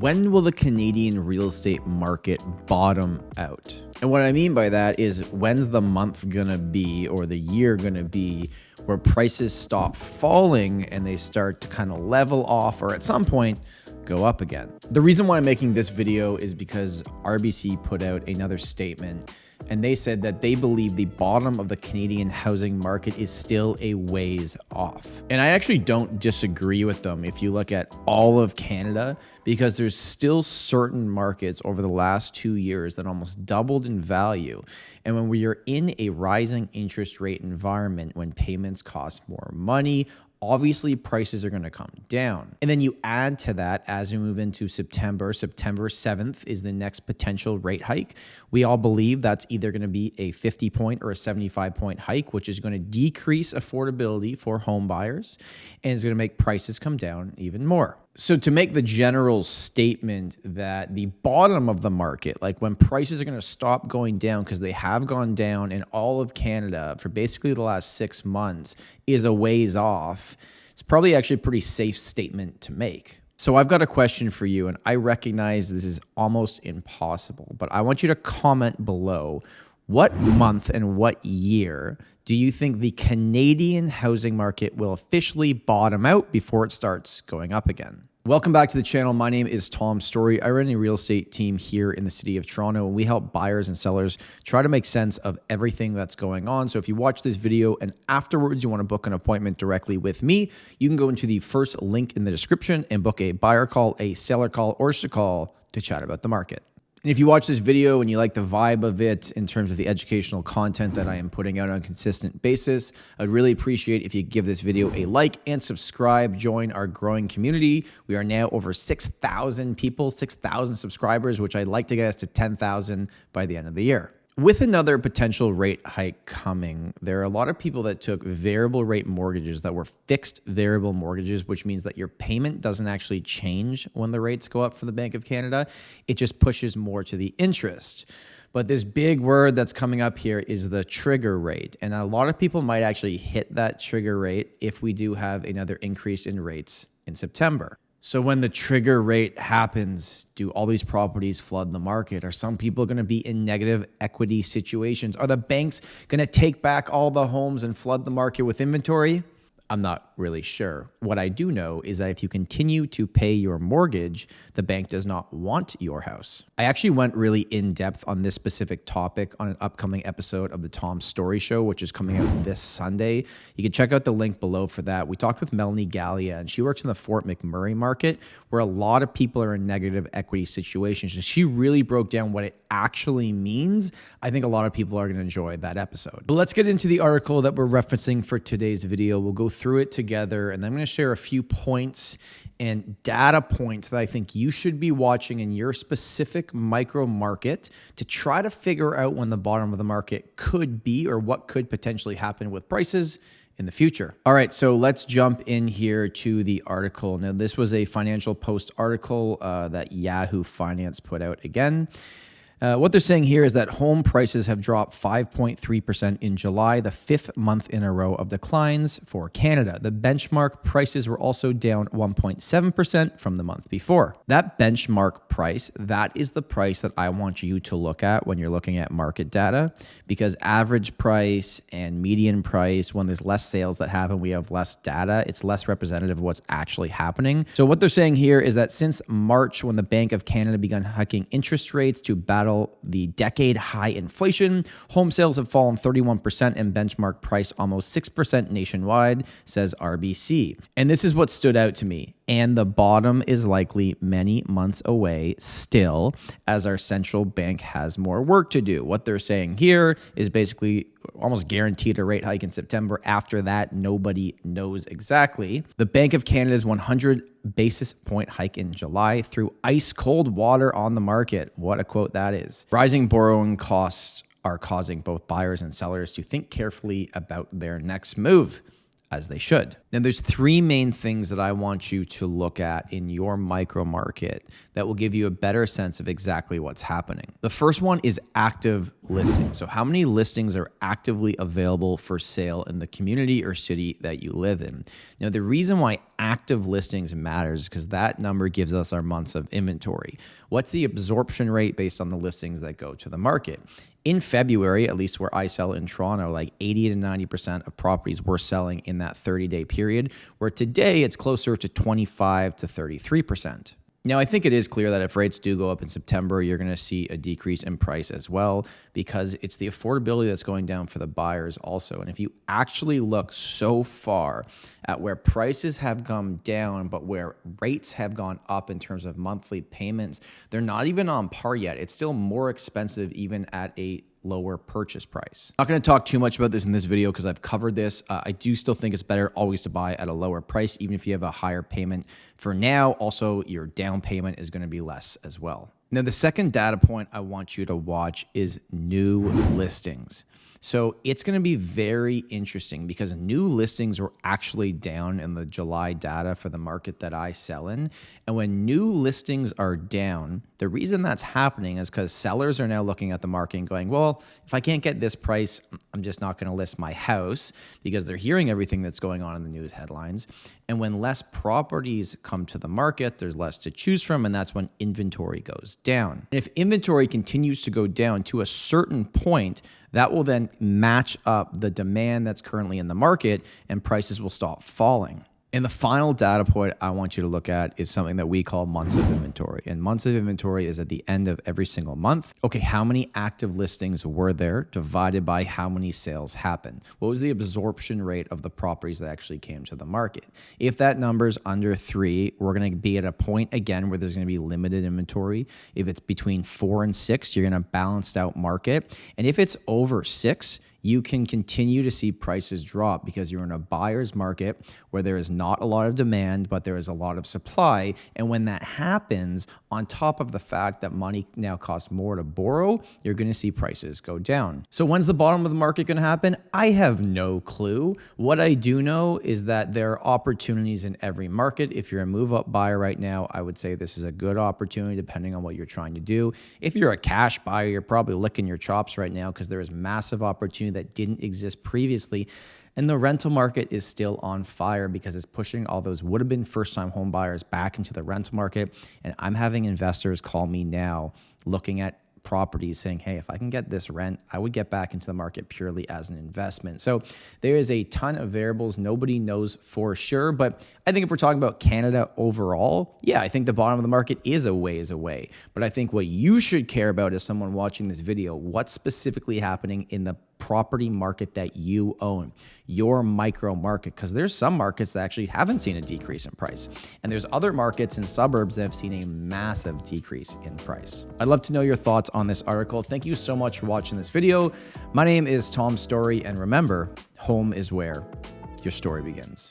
When will the Canadian real estate market bottom out? And what I mean by that is, when's the month gonna be or the year gonna be where prices stop falling and they start to kind of level off or at some point go up again? The reason why I'm making this video is because RBC put out another statement and they said that they believe the bottom of the Canadian housing market is still a ways off. And I actually don't disagree with them if you look at all of Canada, because there's still certain markets over the last 2 years that almost doubled in value. And when we are in a rising interest rate environment, when payments cost more money, obviously prices are going to come down. And then you add to that as we move into September 7th is the next potential rate hike. We all believe that's either going to be a 50-point or a 75-point hike, which is going to decrease affordability for home buyers and is going to make prices come down even more. So to make the general statement that the bottom of the market, like when prices are going to stop going down, because they have gone down in all of Canada for basically the last 6 months, is a ways off, it's probably actually a pretty safe statement to make. So I've got a question for you, and I recognize this is almost impossible, but I want you to comment below. What month and what year do you think the Canadian housing market will officially bottom out before it starts going up again? Welcome back to the channel. My name is Tom Storey. I run a real estate team here in the city of Toronto, and we help buyers and sellers try to make sense of everything that's going on. So if you watch this video and afterwards you want to book an appointment directly with me, you can go into the first link in the description and book a buyer call, a seller call, or just a call to chat about the market. And if you watch this video and you like the vibe of it in terms of the educational content that I am putting out on a consistent basis, I'd really appreciate if you give this video a like and subscribe, join our growing community. We are now over 6,000 people, 6,000 subscribers, which I'd like to get us to 10,000 by the end of the year. With another potential rate hike coming, there are a lot of people that took variable rate mortgages that were fixed variable mortgages, which means that your payment doesn't actually change when the rates go up for the Bank of Canada. It just pushes more to the interest. But this big word that's coming up here is the trigger rate. And a lot of people might actually hit that trigger rate if we do have another increase in rates in September. So when the trigger rate happens, do all these properties flood the market? Are some people going to be in negative equity situations? Are the banks going to take back all the homes and flood the market with inventory? I'm not really sure. What I do know is that if you continue to pay your mortgage, the bank does not want your house. I actually went really in depth on this specific topic on an upcoming episode of the Tom Storey Show, which is coming out this Sunday. You can check out the link below for that. We talked with Melanie Gallia, and she works in the Fort McMurray market, where a lot of people are in negative equity situations. And she really broke down what it actually means. I think a lot of people are going to enjoy that episode. But let's get into the article that we're referencing for today's video. We'll go through it together, and then I'm going to share a few points and data points that I think you should be watching in your specific micro market to try to figure out when the bottom of the market could be or what could potentially happen with prices in the future. All right, so let's jump in here to the article. Now, this was a Financial Post article that Yahoo Finance put out again. What they're saying here is that home prices have dropped 5.3% in July, the 5th month in a row of declines for Canada. The benchmark prices were also down 1.7% from the month before. That benchmark price, that is the price that I want you to look at when you're looking at market data, because average price and median price, when there's less sales that happen, we have less data. It's less representative of what's actually happening. So what they're saying here is that since March, when the Bank of Canada began hiking interest rates to battle the decade high inflation, home sales have fallen 31% and benchmark price almost 6% nationwide, says RBC. And this is what stood out to me. And the bottom is likely many months away still, as our central bank has more work to do. What they're saying here is basically almost guaranteed a rate hike in September. After that, nobody knows exactly. The Bank of Canada's 100 basis point hike in July threw ice cold water on the market. What a quote that is. Rising borrowing costs are causing both buyers and sellers to think carefully about their next move. as they should. Now, there's three main things that I want you to look at in your micro market that will give you a better sense of exactly what's happening. The first one is active listings. So how many listings are actively available for sale in the community or city that you live in? Now, the reason why active listings matters is because that number gives us our months of inventory. What's the absorption rate based on the listings that go to the market? In February, at least where I sell in Toronto, like 80 to 90% of properties were selling in that 30-day period, where today it's closer to 25 to 33%. Now, I think it is clear that if rates do go up in September, you're going to see a decrease in price as well, because it's the affordability that's going down for the buyers also. And if you actually look so far at where prices have come down, but where rates have gone up in terms of monthly payments, they're not even on par yet. It's still more expensive even at a lower purchase price. Not going to talk too much about this in this video because I've covered this. I do still think it's better always to buy at a lower price, even if you have a higher payment for now. Also, your down payment is going to be less as well. Now, the second data point I want you to watch is new listings. So it's going to be very interesting because new listings were actually down in the July data for the market that I sell in. And when new listings are down, the reason that's happening is because sellers are now looking at the market and going, well, if I can't get this price, I'm just not going to list my house, because they're hearing everything that's going on in the news headlines. And when less properties come to the market, there's less to choose from, and that's when inventory goes down. And if inventory continues to go down to a certain point, that will then match up the demand that's currently in the market, and prices will stop falling. And the final data point I want you to look at is something that we call months of inventory. And months of inventory is at the end of every single month. Okay, how many active listings were there divided by how many sales happened? What was the absorption rate of the properties that actually came to the market? If that number is under 3, we're going to be at a point again where there's going to be limited inventory. If it's between 4 and 6, you're going to balanced out market. And if it's over 6, you can continue to see prices drop because you're in a buyer's market where there is not a lot of demand, but there is a lot of supply. And when that happens, on top of the fact that money now costs more to borrow, you're going to see prices go down. So when's the bottom of the market going to happen? I have no clue. What I do know is that there are opportunities in every market. If you're a move-up buyer right now, I would say this is a good opportunity depending on what you're trying to do. If you're a cash buyer, you're probably licking your chops right now because there is massive opportunity that didn't exist previously. And the rental market is still on fire because it's pushing all those would have been first-time home buyers back into the rental market. And I'm having investors call me now looking at properties saying, hey, if I can get this rent, I would get back into the market purely as an investment. So there is a ton of variables. Nobody knows for sure. But I think if we're talking about Canada overall, yeah, I think the bottom of the market is a ways away. But I think what you should care about as someone watching this video, what's specifically happening in the property market that you own, your micro market, because there's some markets that actually haven't seen a decrease in price. And there's other markets in suburbs that have seen a massive decrease in price. I'd love to know your thoughts on this article. Thank you so much for watching this video. My name is Tom Storey, and remember, home is where your story begins.